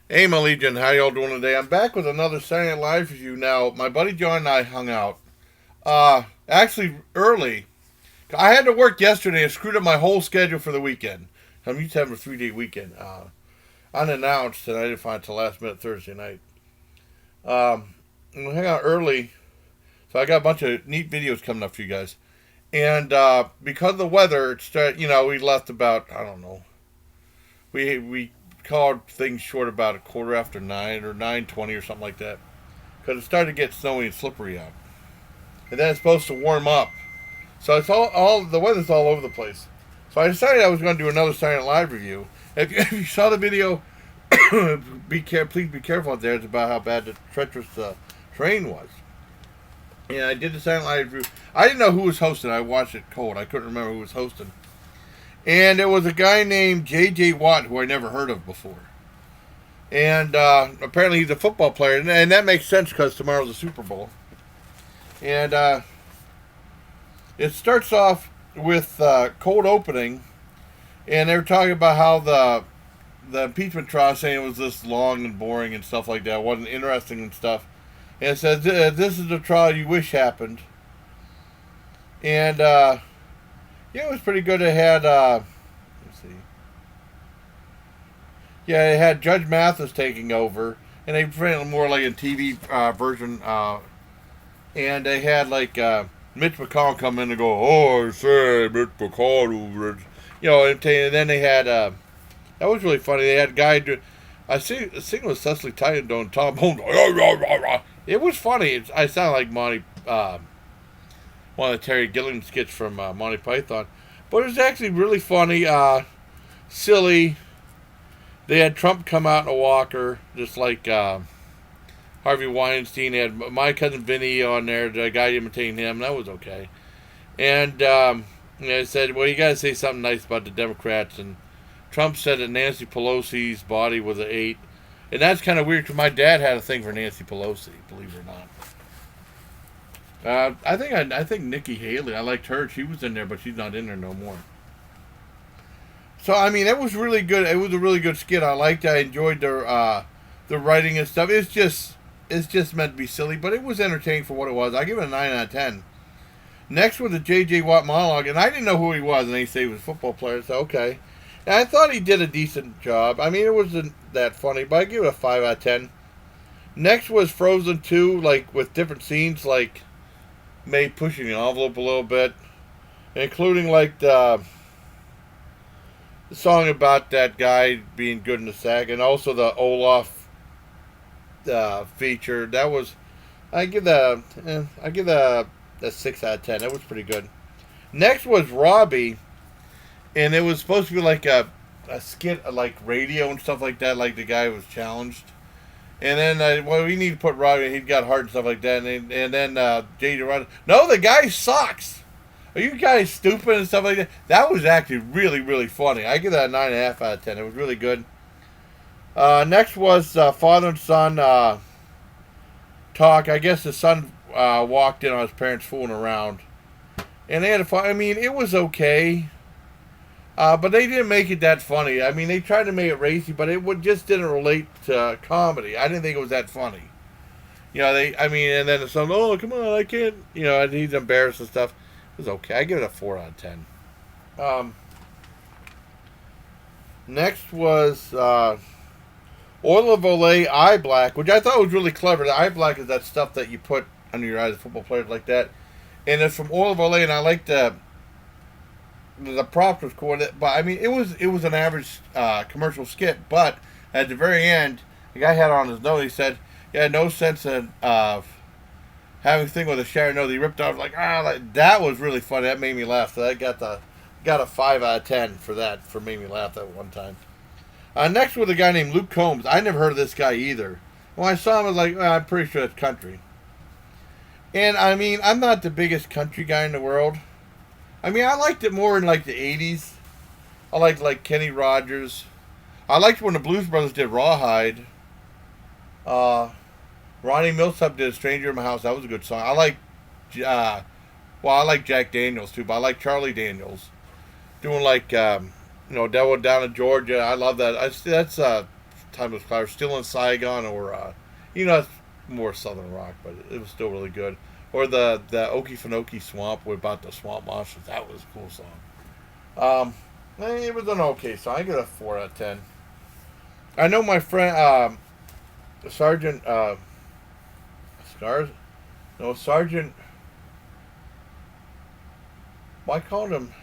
Hey, my Legion, how y'all doing today? I'm back with another Saturday Night Live review. Now, my buddy John and I hung out. Actually, early. I had to work yesterday and screwed up my whole schedule for the weekend. I'm used to having a 3-day weekend. Unannounced, and I didn't find it till last minute Thursday night. We hung out early, so I got a bunch of neat videos coming up for you guys. And because of the weather, it started. We left about I don't know. We called things short about a quarter after 9 or 9:20 or something like that because it started to get snowy and slippery out, and then it's supposed to warm up. So it's all the weather's all over the place. So I decided I was going to do another Saturday Night Live review. If you saw the video, please be careful out there. It's about how bad the treacherous terrain was. And I did the Saturday Night Live review. I didn't know who was hosting. I watched it cold. I couldn't remember who was hosting. And it was a guy named J.J. Watt, who I never heard of before. And apparently he's a football player. And that makes sense because tomorrow's the Super Bowl. And it starts off with cold opening. And they were talking about how the impeachment trial, saying it was this long and boring and stuff like that. It wasn't interesting and stuff. And it says, this is the trial you wish happened. And yeah, it was pretty good. It had, let's see. Yeah, it had Judge Mathis taking over. And they printed more like a TV version. And they had like Mitch McConnell come in and go, oh, I say, Mitch McConnell. And then they had, that was really funny. They had a guy I think it was Cecily Titan doing Tom Holmes. It was funny. I sound like Monty, one of the Terry Gilliam skits from Monty Python. But it was actually really funny, silly. They had Trump come out in a walker, just like Harvey Weinstein. They had My Cousin Vinny on there, the guy imitating him. That was okay. And they said, well, you got to say something nice about the Democrats. And Trump said that Nancy Pelosi's body was an 8. And that's kind of weird because my dad had a thing for Nancy Pelosi, believe it or not. I think Nikki Haley. I liked her. She was in there, but she's not in there no more. So I mean, it was really good. It was a really good skit. I liked it. I enjoyed the writing and stuff. It's just meant to be silly, but it was entertaining for what it was. I give it a 9 out of 10. Next was the J.J. Watt monologue, and I didn't know who he was, and they say he was a football player. So okay, and I thought he did a decent job. I mean, it wasn't that funny, but I give it a 5 out of 10. Next was Frozen 2, like with different scenes, like May pushing the envelope a little bit, including like the song about that guy being good in the sack, and also the Olaf feature. That was I give that a 6 out of 10. That was pretty good. Next was Robbie, and it was supposed to be like a skit, like radio and stuff like that, like the guy was challenged. And then, we need to put Robbie. He got hurt and stuff like that. And then J.J. Rod. No, the guy sucks. Are you guys stupid and stuff like that? That was actually really, really funny. I give that a 9.5 out of 10. It was really good. Next was father and son talk. I guess the son walked in on his parents fooling around, and they had a fun. I mean, it was okay. But they didn't make it that funny. I mean, they tried to make it racy, but just didn't relate to comedy. I didn't think it was that funny. And then the son, oh, come on, I can't, and he's embarrassed and stuff. It was okay. I give it a 4 out of 10. Next was Oil of Olay Eye Black, which I thought was really clever. The eye black is that stuff that you put under your eyes, football players like that. And it's from Oil of Olay, and I like the props was cool, but I mean, it was an average commercial skit. But at the very end, the guy had on his note. He said, "Yeah, no sense of having a thing with a shattered nose." He ripped off that was really funny. That made me laugh. So I got a 5 out of 10 for that. For made me laugh that one time. Next was a guy named Luke Combs. I never heard of this guy either. When I saw him, I was like, I'm pretty sure it's country. And I mean, I'm not the biggest country guy in the world. I mean, I liked it more in like the 80s. I liked like Kenny Rogers. I liked when the Blues Brothers did Rawhide. Ronnie Millsap did A Stranger in My House. That was a good song. I like Jack Daniels too, but I like Charlie Daniels doing like Devil Down in Georgia. I love that. That's timeless classic. Still in Saigon, or it's more southern rock, but it was still really good. Or the Okefenokee Swamp with about the swamp monsters. That was a cool song. It was an okay song. I give it a 4 out of 10. I know my friend Sergeant Scars. No, Sergeant. Well, I called him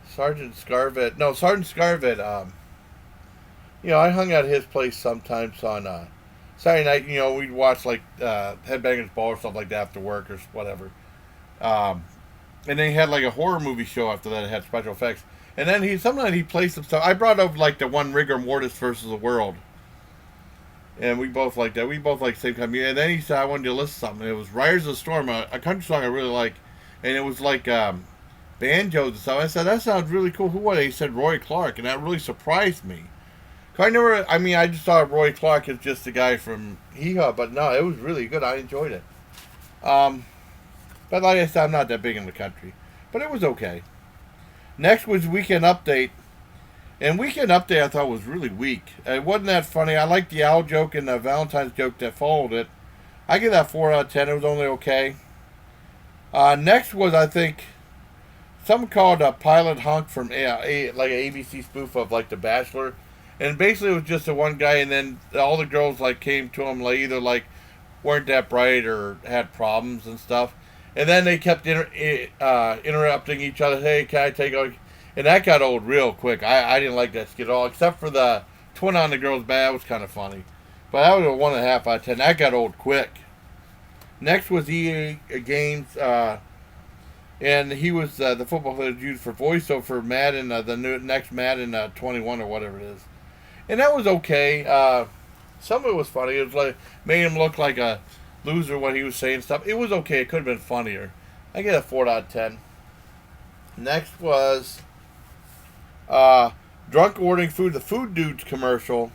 Sergeant Scarvet. No, Sergeant Scarvet. I hung out at his place sometimes on Saturday night. We'd watch like Headbangers Ball or something like that after work or whatever. And then he had like a horror movie show after that. It had special effects. And then sometimes he played some stuff. I brought up like the one Rigor Mortis versus the World. And we both like that. We both like same kind of music. And then he said I wanted to listen to something. It was Riders of the Storm, a country song I really like. And it was like banjos and stuff. I said, that sounds really cool. Who was it? He said Roy Clark. And that really surprised me. I just thought Roy Clark is just the guy from Hee Haw. But no, it was really good. I enjoyed it. But like I said, I'm not that big in the country. But it was okay. Next was Weekend Update. And Weekend Update I thought was really weak. It wasn't that funny. I liked the owl joke and the Valentine's joke that followed it. I give that 4 out of 10. It was only okay. Next was, I think, something called a Pilot Hunk from like an ABC spoof of like The Bachelor. And basically it was just the one guy, and then all the girls like came to him like either like weren't that bright or had problems and stuff. And then they kept interrupting each other. Hey, can I take a... And that got old real quick. I didn't like that skit at all, except for the twin on the girl's bed. That was kind of funny. But that was a 1.5 out of 10. That got old quick. Next was EA Games, and he was the football player used for voiceover for Madden, the next Madden 21 or whatever it is. And that was okay. Some of it was funny. It was like made him look like a loser when he was saying stuff. It was okay. It could have been funnier. I get a 4 out of 10. Next was drunk ordering food. The Food Dudes commercial.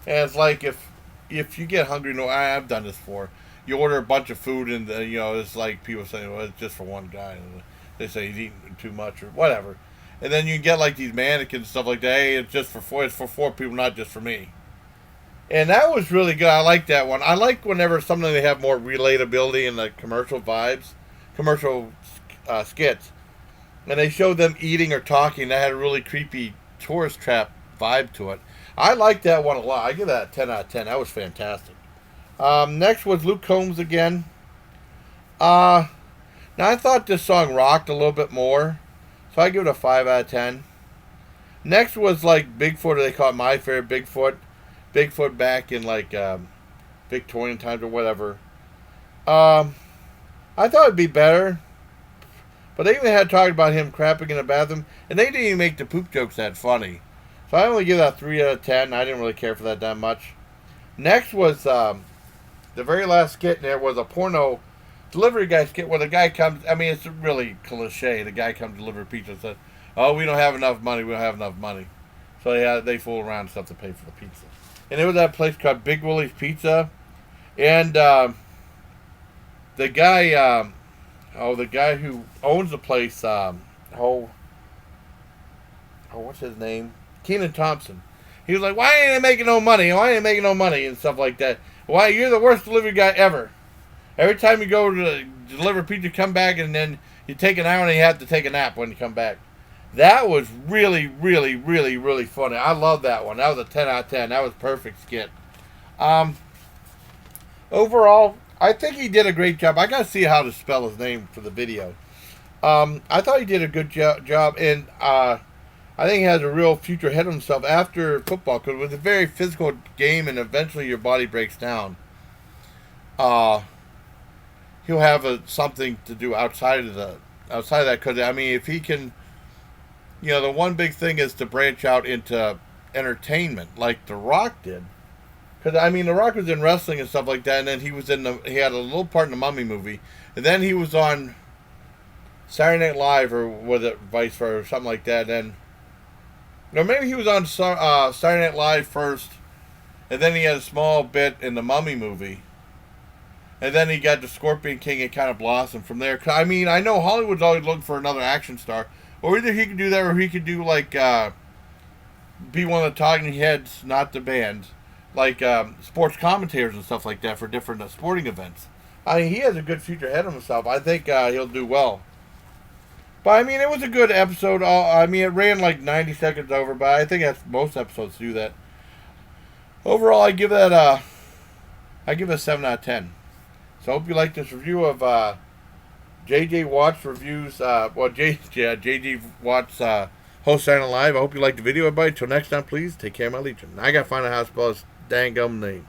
And it's like if you get hungry, I've done this before. You order a bunch of food and it's like people saying, well, it's just for one guy. And they say he's eating too much or whatever. And then you get like these mannequins and stuff like that. Hey, it's for 4 people, not just for me. And that was really good. I like that one. I like whenever something they have more relatability in the commercial vibes, commercial skits. And they showed them eating or talking. That had a really creepy tourist trap vibe to it. I like that one a lot. I give that a 10 out of 10. That was fantastic. Next was Luke Combs again. Now I thought this song rocked a little bit more, so I give it a 5 out of 10. Next was like Bigfoot, or they call it My Fair Bigfoot. Bigfoot back in like Victorian times or whatever. I thought it'd be better, but they even had talked about him crapping in the bathroom, and they didn't even make the poop jokes that funny. So I only give that 3 out of 10. I didn't really care for that much. Next was the very last skit. There was a porno delivery guy skit where the guy comes. I mean, it's really cliche. The guy comes to deliver pizza and says, "Oh, we don't have enough money. We don't have enough money." So they fool around and stuff to pay for the pizza. And it was that place called Big Willie's Pizza, and the guy, the guy who owns the place, what's his name? Kenan Thompson. He was like, "Why ain't I making no money? Why ain't I making no money?" and stuff like that. Why, you're the worst delivery guy ever. Every time you go to deliver pizza, come back, and then you take an hour and you have to take a nap when you come back. That was really, really, really, really funny. I love that one. That was a 10 out of 10. That was a perfect skit. Overall, I think he did a great job. I got to see how to spell his name for the video. I thought he did a good job, and I think he has a real future ahead of himself after football, because it was a very physical game, and eventually your body breaks down. He'll have something to do outside of that. Because I mean, if he can, the one big thing is to branch out into entertainment, like The Rock did. Because I mean, The Rock was in wrestling and stuff like that, and then he had a little part in the Mummy movie, and then he was on Saturday Night Live, or was it vice versa, or something like that. And maybe he was on Saturday Night Live first, and then he had a small bit in the Mummy movie. And then he got the Scorpion King and kind of blossomed from there. I mean, I know Hollywood's always looking for another action star. Or either he could do that, or he could do like be one of the talking heads, not the band, like sports commentators and stuff like that for different sporting events. I mean, he has a good future ahead of himself. I think he'll do well. But I mean, it was a good episode. I mean, it ran like 90 seconds over, but I think that's most episodes do that. Overall, I give it a 7 out of 10. So I hope you like this review of JJ Watts reviews. JJ Watts host Saturday Night Live. I hope you liked the video, everybody. Till next time, please take care of my legion. I gotta find out how to spell his dang gum name.